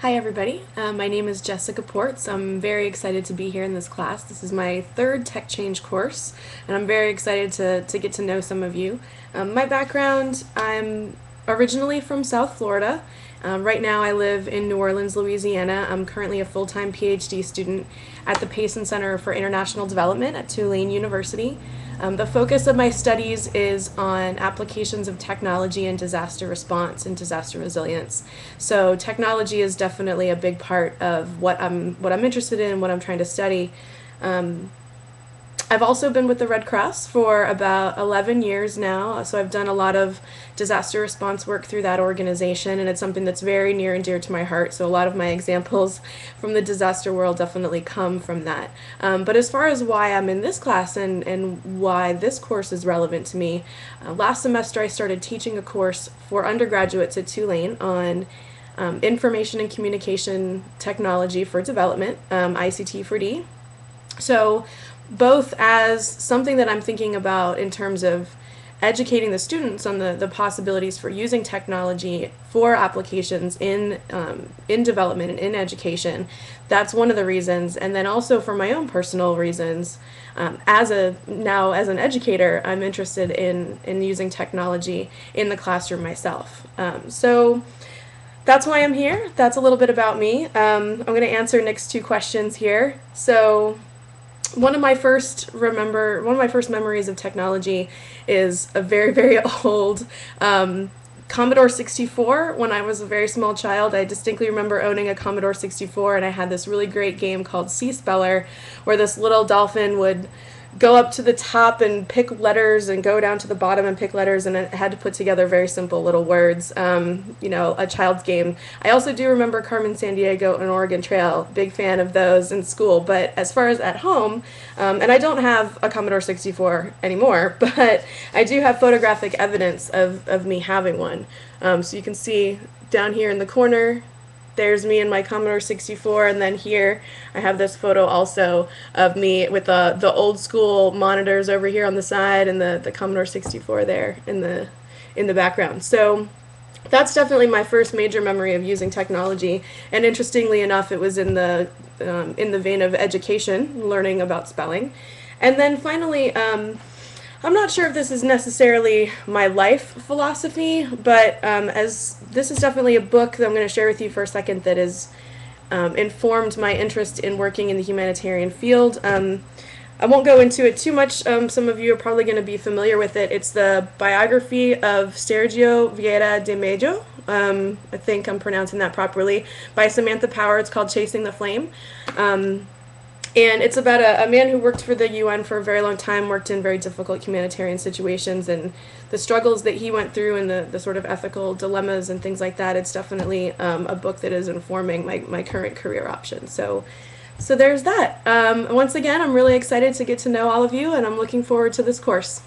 Hi everybody, my name is Jessica Ports. I'm very excited to be here in this class. This is my third TechChange course, and I'm very excited to get to know some of you. My background, I'm originally from South Florida. Right now I live in New Orleans, Louisiana. I'm currently a full-time PhD student at the Payson Center for International Development at Tulane University. The focus of my studies is on applications of technology in disaster response and disaster resilience. So technology is definitely a big part of what I'm interested in, what I'm trying to study. I've also been with the Red Cross for about 11 years now, so I've done a lot of disaster response work through that organization, and it's something that's very near and dear to my heart, so a lot of my examples from the disaster world definitely come from that. But as far as why I'm in this class and why this course is relevant to me, last semester I started teaching a course for undergraduates at Tulane on information and communication technology for development, ICT4D. So both as something that I'm thinking about in terms of educating the students on the possibilities for using technology for applications in development and in education. That's one of the reasons. And then also for my own personal reasons, as an educator, I'm interested in using technology in the classroom myself. So that's why I'm here. That's a little bit about me. I'm going to answer Nick's two questions here. So one of my first memories of technology is a very, very old Commodore 64. When I was a very small child, I distinctly remember owning a Commodore 64, and I had this really great game called Sea Speller, where this little dolphin would go up to the top and pick letters and go down to the bottom and pick letters, and it had to put together very simple little words, a child's game. I also do remember Carmen Sandiego and Oregon Trail, big fan of those in school, but as far as at home, and I don't have a Commodore 64 anymore, but I do have photographic evidence of me having one. So you can see down here in the corner, there's me and my Commodore 64, and then here I have this photo also of me with the old school monitors over here on the side and the Commodore 64 there in the background. So that's definitely my first major memory of using technology, and interestingly enough, it was in the vein of education, learning about spelling. And then finally, I'm not sure if this is necessarily my life philosophy, but as this is definitely a book that I'm going to share with you for a second that has informed my interest in working in the humanitarian field. I won't go into it too much. Some of you are probably going to be familiar with it. It's the biography of Sergio Vieira de Mello. I think I'm pronouncing that properly, by Samantha Power. It's called Chasing the Flame. And it's about a man who worked for the UN for a very long time, worked in very difficult humanitarian situations, and the struggles that he went through and the sort of ethical dilemmas and things like that. It's definitely a book that is informing my current career options. So there's that. Once again, I'm really excited to get to know all of you, and I'm looking forward to this course.